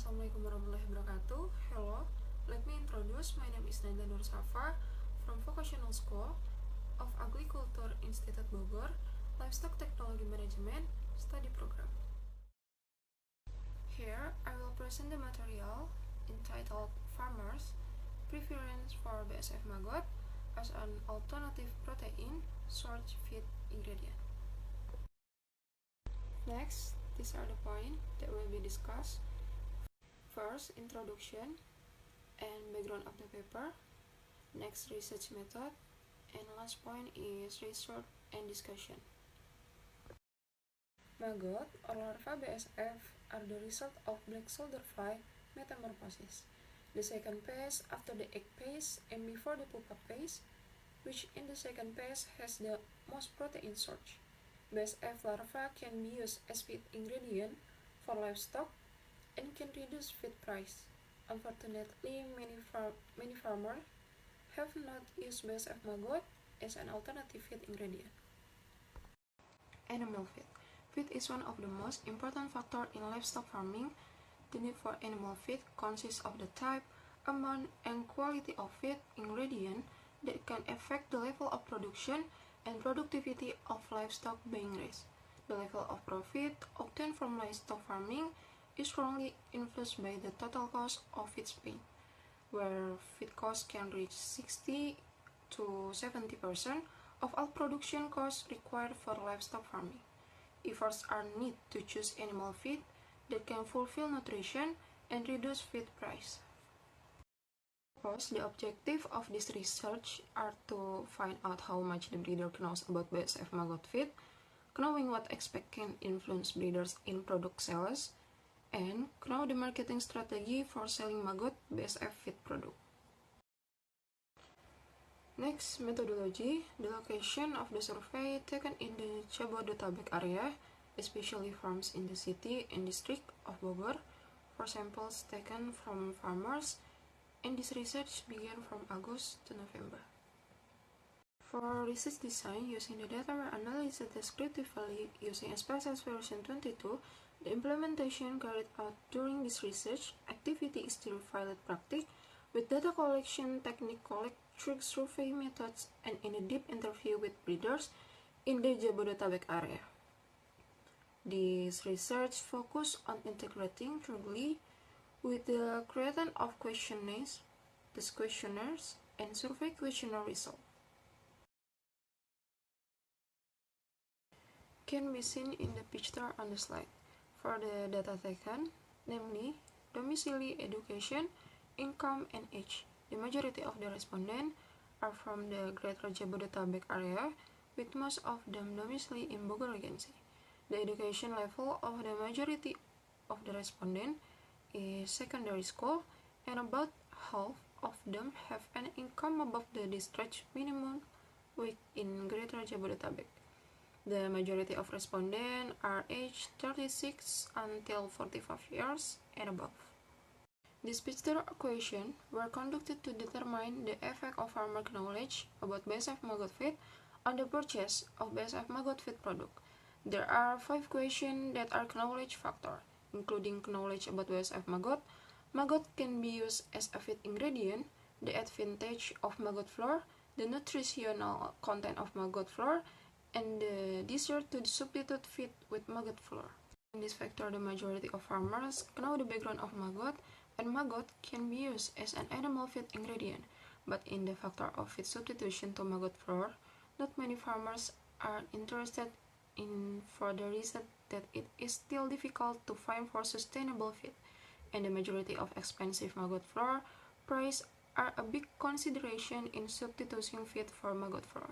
Assalamualaikum warahmatullahi wabarakatuh. Hello, let me introduce. My name is Nanda Nur Safa from Vocational School of Agriculture Institute Bogor, Livestock Technology Management Study Program. Here, I will present the material entitled Farmers' Preference for BASF Maggot as an Alternative Protein Source Feed Ingredient. Next, these are the points that will be discussed. First, introduction and background of the paper. Next, research method. And last point is research and discussion. Maggot or larva BASF are the result of black soldier fly metamorphosis, the second phase after the egg phase and before the pupa phase, which in the second phase has the most protein source. BASF larva can be used as feed ingredient for livestock and can reduce feed price. Unfortunately, many farmers have not used BASF maggot as an alternative feed ingredient. Animal feed. Feed is one of the most important factors in livestock farming. The need for animal feed consists of the type, amount, and quality of feed ingredient that can affect the level of production and productivity of livestock being raised. The level of profit obtained from livestock farming is strongly influenced by the total cost of feed spent, where feed costs can reach 60 to 70% of all production costs required for livestock farming. Efforts are needed to choose animal feed that can fulfill nutrition and reduce feed price. The objective of this research are to find out how much the breeder knows about BASF maggot feed, knowing what aspect can influence breeders in product sales, and know the marketing strategy for selling maggot BASF feed product. Next, methodology. The location of the survey taken in the Jabodetabek area, especially farms in the city and district of Bogor, for samples taken from farmers, and this research began from August to November. For research design, using the data were analyzed descriptively using SPSS version 22, the implementation carried out during this research activity is still pilot practice, with data collection technique collected through survey methods and in a deep interview with breeders in the Jabodetabek area. This research focused on integrating thoroughly with the creation of questionnaires, and survey questionnaire results. Can be seen in the picture on the slide. For the data taken, namely domicile, education, income, and age, the majority of the respondents are from the Greater Jabodetabek area, with most of them domicile in Bogor Regency. The education level of the majority of the respondents is secondary school, and about half of them have an income above the district minimum wage in Greater Jabodetabek. The majority of respondents are aged 36 until 45 years and above. These picture questions were conducted to determine the effect of farmer knowledge about BASF maggot feed on the purchase of BASF maggot feed product. There are 5 questions that are knowledge factor, including knowledge about BASF maggot. Maggot can be used as a feed ingredient, the advantage of maggot flour, the nutritional content of maggot flour, and the desire to substitute feed with maggot flour. In this factor, the majority of farmers know the background of maggot, and maggot can be used as an animal feed ingredient. But in the factor of feed substitution to maggot flour, not many farmers are interested in for the reason that it is still difficult to find for sustainable feed, and the majority of expensive maggot flour price are a big consideration in substituting feed for maggot flour.